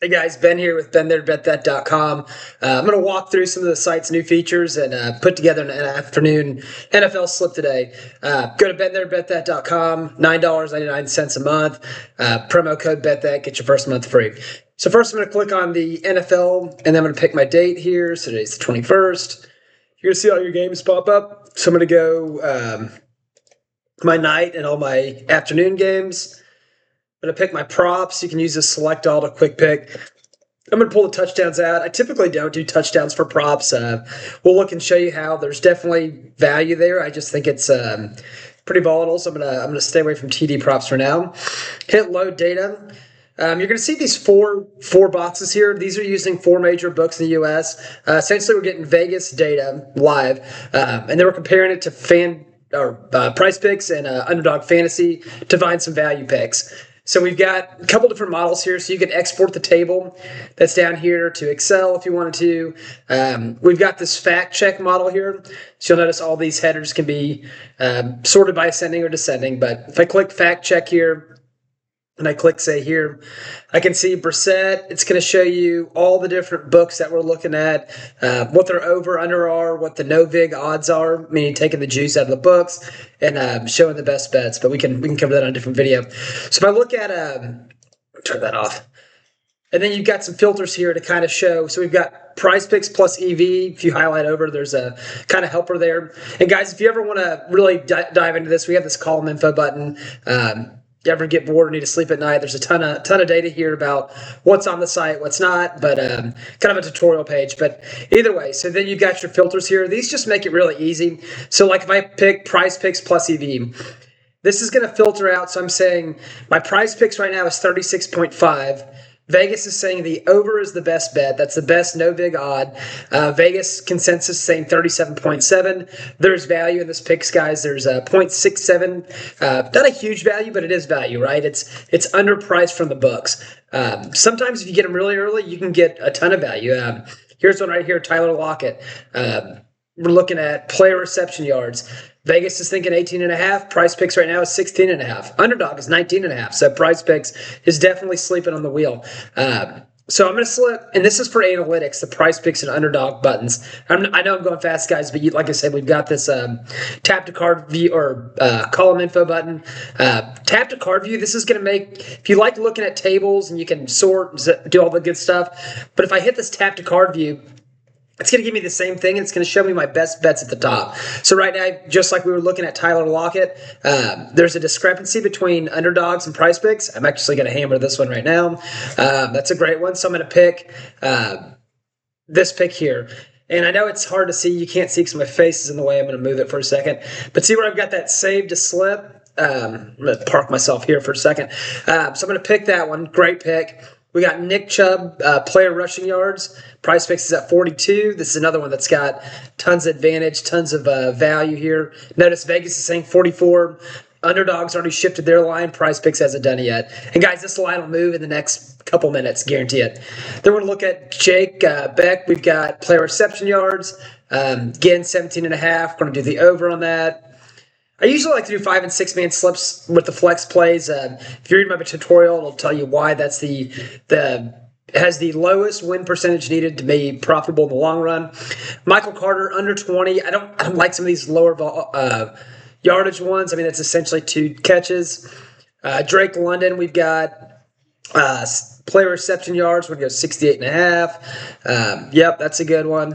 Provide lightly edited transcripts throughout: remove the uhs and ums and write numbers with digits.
Hey guys, Ben here with BenThereBetThat.com. I'm going to walk through some of the site's new features and put together an afternoon NFL slip today. Go to BenThereBetThat.com, $9.99 a month. Promo code BetThat, get your first month free. So first I'm going to click on the NFL, and then I'm going to pick my date here. So today's the 21st. You're going to see all your games pop up. So I'm going to go my night and all my afternoon games. I'm going to pick my props. You can use the select all to quick pick. I'm going to pull the touchdowns out. I typically don't do touchdowns for props. We'll look and show you how. There's definitely value there. I just think it's pretty volatile, so I'm gonna stay away from TD props for now. Hit load data. You're going to see these four boxes here. These are using four major books in the U.S. Essentially, we're getting Vegas data live, and then we're comparing it to PrizePicks and Underdog Fantasy to find some value picks. So we've got a couple different models here, so you can export the table that's down here to Excel if you wanted to. We've got this fact check model here, so you'll notice all these headers can be sorted by ascending or descending. But if I click fact check here, and I click say here, I can see Brissett. It's going to show you all the different books that we're looking at, what their over, under are, what the no vig odds are, meaning taking the juice out of the books and showing the best bets. But we can cover that on a different video. So if I look at, turn that off. And then you've got some filters here to kind of show. So we've got PrizePicks plus EV. If you highlight over, there's a kind of helper there. And guys, if you ever want to really dive into this, we have this column info button. You ever get bored or need to sleep at night, there's a ton of data here about what's on the site, what's not, but kind of a tutorial page. But either way, so then you've got your filters here. These just make it really easy. So like if I pick PrizePicks plus EV, this is going to filter out. So I'm saying my PrizePicks right now is 36.5. Vegas is saying the over is the best bet. That's the best no big odd. Vegas consensus saying 37.7. There's value in this picks, guys. There's a 0.67. Not a huge value, but it is value, right? It's underpriced from the books. Sometimes if you get them really early, you can get a ton of value. Here's one right here, Tyler Lockett. We're looking at player reception yards. Vegas is thinking 18.5. PrizePicks right now is 16.5. Underdog is 19.5. So PrizePicks is definitely sleeping on the wheel. So I'm going to slip, and this is for analytics, the PrizePicks and Underdog buttons. I know I'm going fast, guys, but like I said, we've got this tap to card view or column info button. Tap to card view, this is going to make, if you like looking at tables and you can sort, do all the good stuff, but if I hit this tap to card view, it's going to give me the same thing, and it's going to show me my best bets at the top. So right now, just like we were looking at Tyler Lockett, there's a discrepancy between underdogs and PrizePicks. I'm actually going to hammer this one right now. That's a great one. So I'm going to pick this pick here. And I know it's hard to see. You can't see because my face is in the way. I'm going to move it for a second. But see where I've got that save to slip? I'm going to park myself here for a second. So I'm going to pick that one. Great pick. We got Nick Chubb, player rushing yards. PrizePicks is at 42. This is another one that's got tons of advantage, tons of value here. Notice Vegas is saying 44. Underdog's already shifted their line. PrizePicks hasn't done it yet. And guys, this line will move in the next couple minutes, guarantee it. Then we're going to look at Jake Beck. We've got player reception yards. Again, 17.5. We're going to do the over on that. I usually like to do 5 and 6 man slips with the flex plays. If you read my tutorial, it'll tell you why that's has the lowest win percentage needed to be profitable in the long run. Michael Carter under 20. I don't like some of these lower yardage ones. I mean, that's essentially 2 catches. Drake London, we've got player reception yards. We're going to go 68.5. Yep, that's a good one.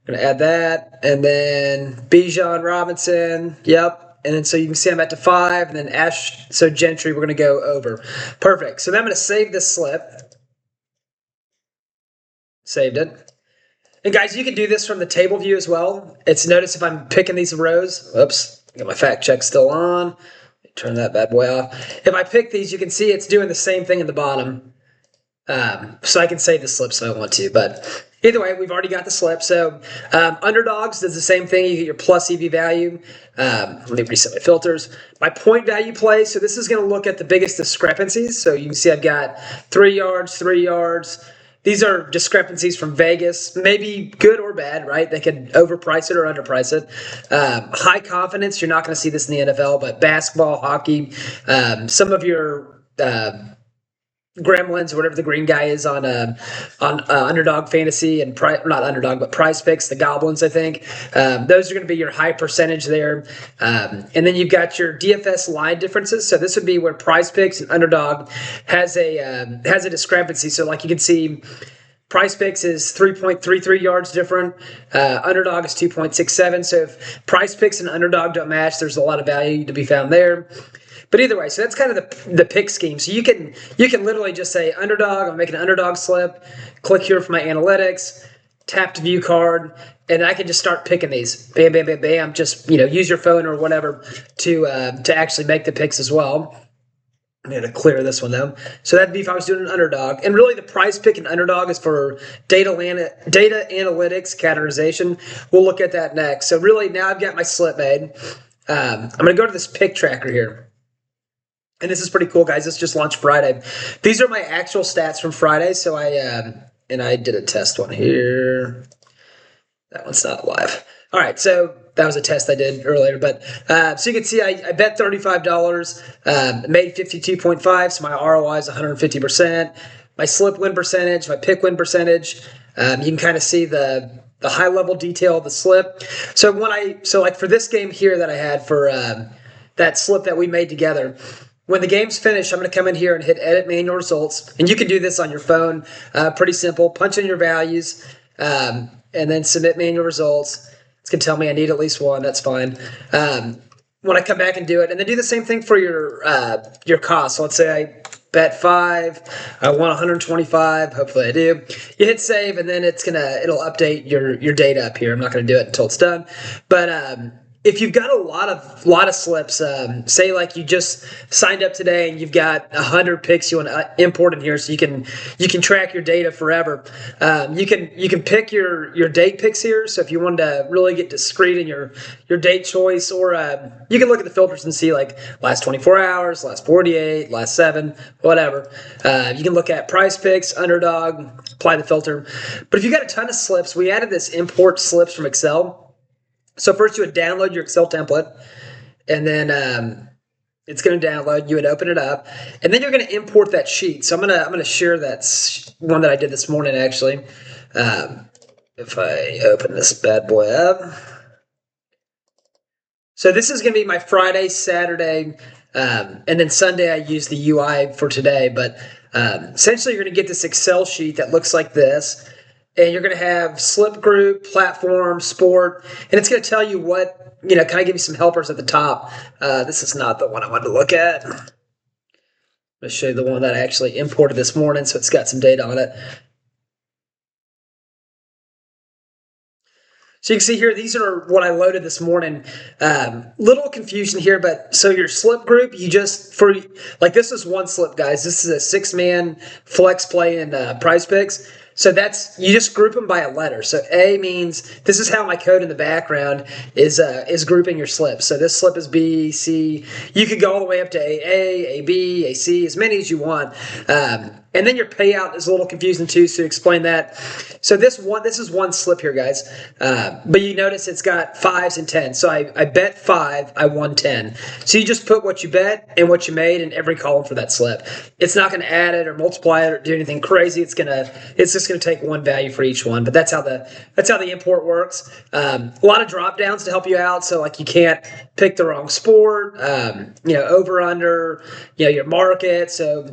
Going to add that. And then Bijan Robinson. Yep. And then so you can see I'm at to 5. And then so Gentry, we're going to go over. Perfect. So then I'm going to save this slip. Saved it. And guys, you can do this from the table view as well. Notice if I'm picking these rows. Oops. Got my fact check still on. Turn that bad boy off. If I pick these, you can see it's doing the same thing in the bottom. So I can save the slips if I want to. But either way, we've already got the slip. So underdogs does the same thing. You get your plus EV value. Let me reset my filters. My point value play. So this is going to look at the biggest discrepancies. So you can see I've got 3 yards, 3 yards. These are discrepancies from Vegas, maybe good or bad, right? They could overprice it or underprice it. High confidence, you're not going to see this in the NFL, but basketball, hockey, some of your Gremlins, or whatever the green guy is on Underdog Fantasy and not Underdog, but PrizePicks, the Goblins, I think. Those are going to be your high percentage there. And then you've got your DFS line differences. So this would be where PrizePicks and Underdog has a discrepancy. So like you can see, PrizePicks is 3.33 yards different. Underdog is 2.67. So if PrizePicks and Underdog don't match, there's a lot of value to be found there. But either way, so that's kind of the pick scheme. So you can literally just say Underdog. I'm making an Underdog slip. Click here for my analytics. Tap to view card, and I can just start picking these. Bam, bam, bam, bam. Just use your phone or whatever to actually make the picks as well. I'm going to clear this one though. So that'd be if I was doing an Underdog. And really the prize pick and Underdog is for data analytics, categorization. We'll look at that next. So really now I've got my slip made. I'm going to go to this pick tracker here. And this is pretty cool, guys. This just launched Friday. These are my actual stats from Friday. So I did a test one here. That one's not live. All right, so that was a test I did earlier. But so you can see I bet $35, made 52.5, so my ROI is 150%. My slip win percentage, my pick win percentage. You can kind of see the high level detail of the slip. So like for this game here that I had for that slip that we made together. When the game's finished, I'm going to come in here and hit Edit Manual Results. And you can do this on your phone. Pretty simple. Punch in your values and then Submit Manual Results. It's going to tell me I need at least one. That's fine. When I come back and do it, and then do the same thing for your cost. So let's say I bet 5. I want 125. Hopefully I do. You hit save, and then it'll update your data up here. I'm not going to do it until it's done. But if you've got a lot of slips, say like you just signed up today and you've got 100 picks you want to import in here, so you can track your data forever. You can pick your date picks here. So if you wanted to really get discreet in your date choice, or you can look at the filters and see like last 24 hours, last 48, last 7, whatever. You can look at PrizePicks, Underdog, apply the filter. But if you got a ton of slips, we added this import slips from Excel. So first you would download your Excel template, and then it's going to download. You would open it up, and then you're going to import that sheet. So I'm going to share that one that I did this morning actually. If I open this bad boy up. So this is going to be my Friday, Saturday, and then Sunday I use the UI for today. But essentially you're going to get this Excel sheet that looks like this. And you're going to have slip group, platform, sport, and it's going to tell you what, kind of give you some helpers at the top. This is not the one I wanted to look at. I'm going to show you the one that I actually imported this morning, so it's got some data on it. So you can see here, these are what I loaded this morning. Little confusion here, but so your slip group, this is one slip, guys. This is a 6-man flex play in PrizePicks. So you just group them by a letter. So A means, this is how my code in the background is grouping your slips. So this slip is B, C. You could go all the way up to AA, AB, AC, as many as you want. And then your payout is a little confusing too, so to explain that. So this is one slip here, guys. But you notice it's got 5s and 10s. So I bet 5, I won 10. So you just put what you bet and what you made in every column for that slip. It's not going to add it or multiply it or do anything crazy. It's just going to take one value for each one. But that's how the import works. A lot of drop downs to help you out. So like you can't pick the wrong sport, over under, your market. So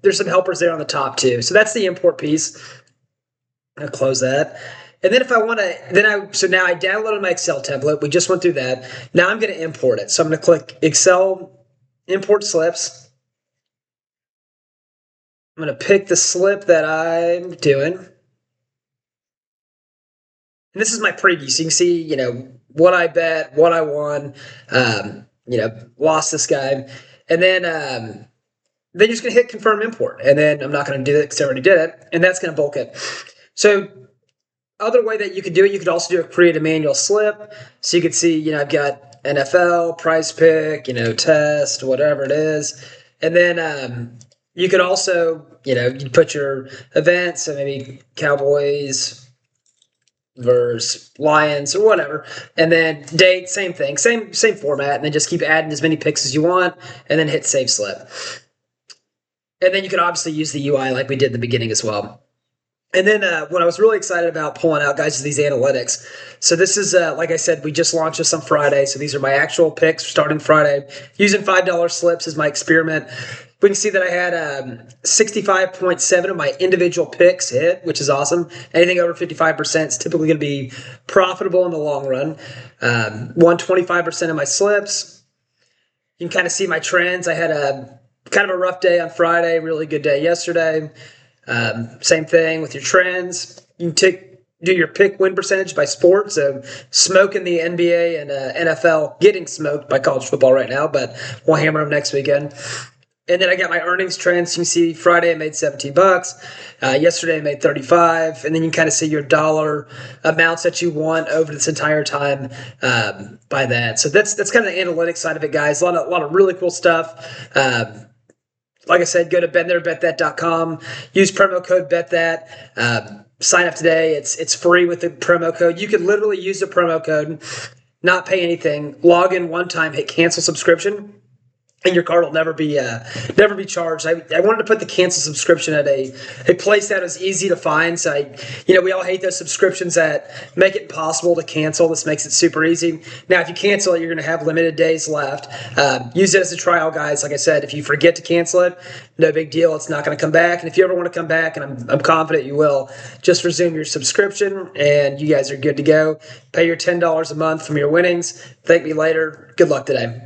there's some helpers there on the top too. So that's the import piece. I'm going to close that. And then if I want to, so now I downloaded my Excel template. We just went through that. Now I'm going to import it. So I'm going to click Excel, import slips. I'm going to pick the slip that I'm doing. And this is my preview. So you can see, what I bet, what I won, lost this guy. And then you're just going to hit confirm import. And then I'm not going to do it because I already did it. And that's going to bulk it. So other way that you could do it, you could also create a manual slip. So you could see, I've got NFL, prize pick, test, whatever it is. And then you could also, you put your events, so maybe Cowboys versus Lions or whatever. And then date, same thing, same format. And then just keep adding as many picks as you want and then hit save slip. And then you can obviously use the UI like we did in the beginning as well. And then what I was really excited about pulling out, guys, is these analytics. So this is, like I said, we just launched this on Friday. So these are my actual picks starting Friday. Using $5 slips as my experiment. We can see that I had 65.7 of my individual picks hit, which is awesome. Anything over 55% is typically going to be profitable in the long run. Won 25% of my slips. You can kind of see my trends. I had a kind of a rough day on Friday, really good day yesterday. Same thing with your trends. You can do your pick win percentage by sport. So smoking the NBA and NFL, getting smoked by college football right now, but we'll hammer them next weekend. And then I got my earnings trends. You can see Friday I made $17. Yesterday I made 35. And then you can kind of see your dollar amounts that you want over this entire time by that. So that's kind of the analytics side of it, guys. A lot of really cool stuff. Like I said, go to bettherebetthat.com. Use promo code BETTHAT. Sign up today. It's free with the promo code. You can literally use the promo code, not pay anything, log in one time, hit cancel subscription, and your card will never be charged. I wanted to put the cancel subscription at a place that was easy to find. So we all hate those subscriptions that make it impossible to cancel. This makes it super easy. Now, if you cancel it, you're going to have limited days left. Use it as a trial, guys. Like I said, if you forget to cancel it, no big deal. It's not going to come back. And if you ever want to come back, and I'm confident you will, just resume your subscription, and you guys are good to go. Pay your $10 a month from your winnings. Thank me later. Good luck today.